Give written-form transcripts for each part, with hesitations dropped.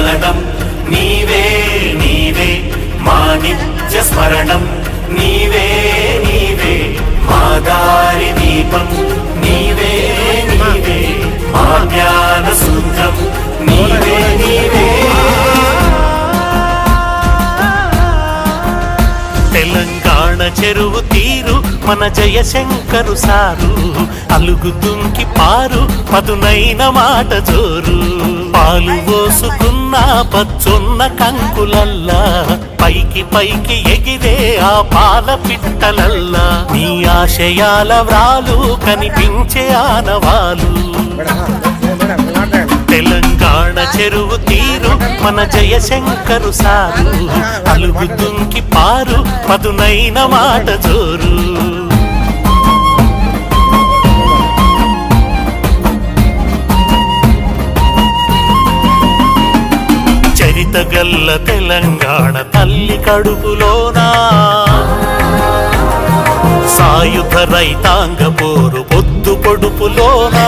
చలనం నీవే నీవే మా నిత్య స్మరణం నీవే నీవే మా దారి దీపం నీవే నీవే మా జ్ఞాన సూత్రం నీవే నీవే. తెలంగాణ చెరువు తీరు మన జయశంకరు సారు అలుగుతుంకి పారు పదునైన మాట జోరు పాలు పోసుకున్న పచ్చున్న కంకులల్లా పైకి పైకి ఎగిరే ఆ పాల పిట్టలల్లా నీ ఆశయాల వ్రాలు కనిపించే ఆనవాలు. తెలంగాణ చెరువు తీరు మన జయశంకరు సారు అలుగుతుంకి పారు పదునైన మాట జోరు. చరితగల్ల తెలంగాణ తల్లి కడుపులోనా సాయుధ రైతాంగ పోరు పొద్దు పొడుపులోనా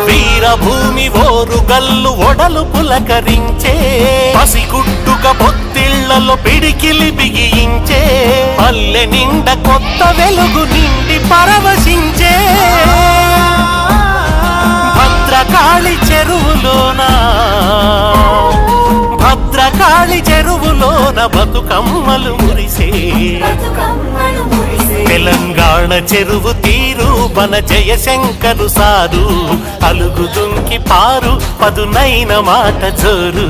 వీరభూమి ఓరు గల్లు ఒడలు పులకరించే పసిగుట్టుక పొత్తిళ్లలో పిడికిలి బిగించే పల్లె నిండ కొత్త వెలుగు నిండి పరవశించే భద్రకాళి చెరువులోన భద్రకాళి చెరువులోన బతుకమ్మలు మురిసే తెలంగాణ చెరువు తీరు మన జయశంకరు సారు అలుగుతుంకి పారు పదునైన మాట జోరు.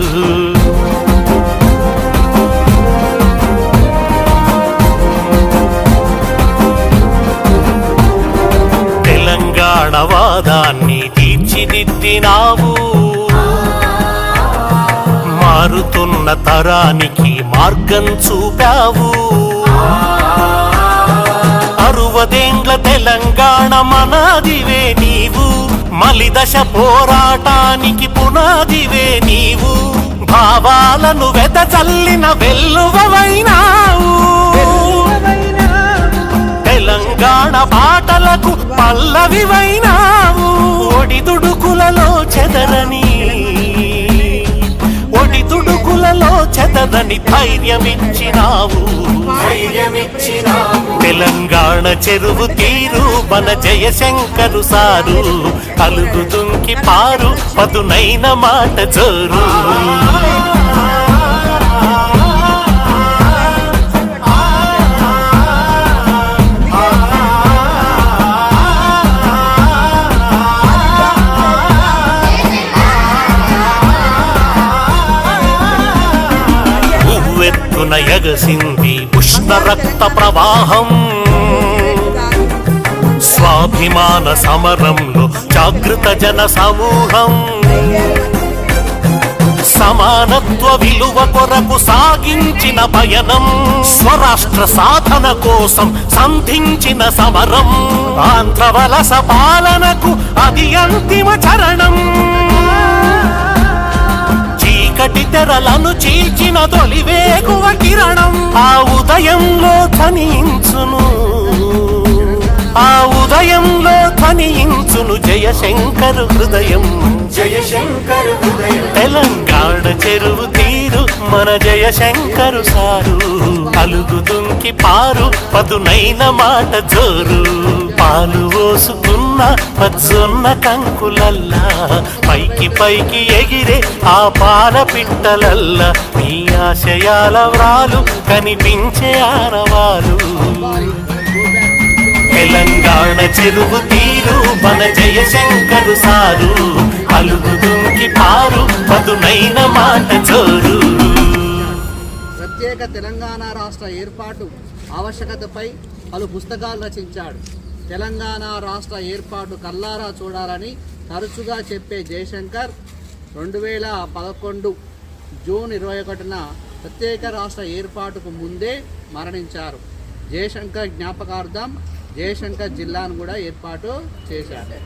తెలంగాణ వాదాన్ని తీర్చిదిద్దినావు మారుతున్న తరానికి మార్గం చూపావు 60 తెలంగాణ మనాదివే నీవు మలిదశ పోరాటానికి పునాదివే నీవు భావాలను వెదజల్లిన వెల్లువైనావు తెలంగాణ పాటలకు పల్లవివైనావు ఒడిదుడుకులలో చెదరని ధైర్యమిచ్చినావు. తెలంగాణ చెరువు తీరు మన జయశంకరు సారు అలుగుతుంకి పారు పదునైన మాట జోరు. ఎగసింది ఉష్ణ రక్త ప్రవాహం స్వాభిమాన సమరంలో జాగృత జన సమూహం సమానత్వ విలువ కొరకు సాగించిన పయనం స్వరాష్ట్ర సాధన కోసం సంధించిన సమరం ఆంధ్ర వలస పాలనకు అది అంతిమ చరణం చీకటి తెరలను చీల్చిన తొలివేగువ కిరణం ఆ ఉదయంలో ధ్వనించును ఆ ఉదయంలో ధ్వనించును జయశంకరు హృదయం జయశంకరు హృదయం. తెలంగాణ చెరువు తీరు మన జయశంకరు సారు అలుగుతుంకి పారు పదునైన మాట జోరు పాలు పోసుకున్న పచ్చున్న కంకులల్లా పైకి పైకి ఎగిరే ఆ పాల పిట్టలల్లా నీ ఆశయాల వ్రాలు కనిపించే ఆనవాలు. తెలంగాణ చెరువు తీరు మన జయశంకరు సారు అలుగుతుంకి పారు పదునైన మాట జోరు. ప్రత్యేక తెలంగాణ రాష్ట్ర ఏర్పాటు ఆవశ్యకతపై పలు పుస్తకాలు రచించాడు. తెలంగాణ రాష్ట్ర ఏర్పాటు కల్లారా చూడాలని తరచుగా చెప్పే జయశంకర్ 2011 జూన్ 21న ప్రత్యేక రాష్ట్ర ఏర్పాటుకు ముందే మరణించారు. జయశంకర్ జ్ఞాపకార్థం జయశంకర్ జిల్లాను కూడా ఏర్పాటు చేశారు.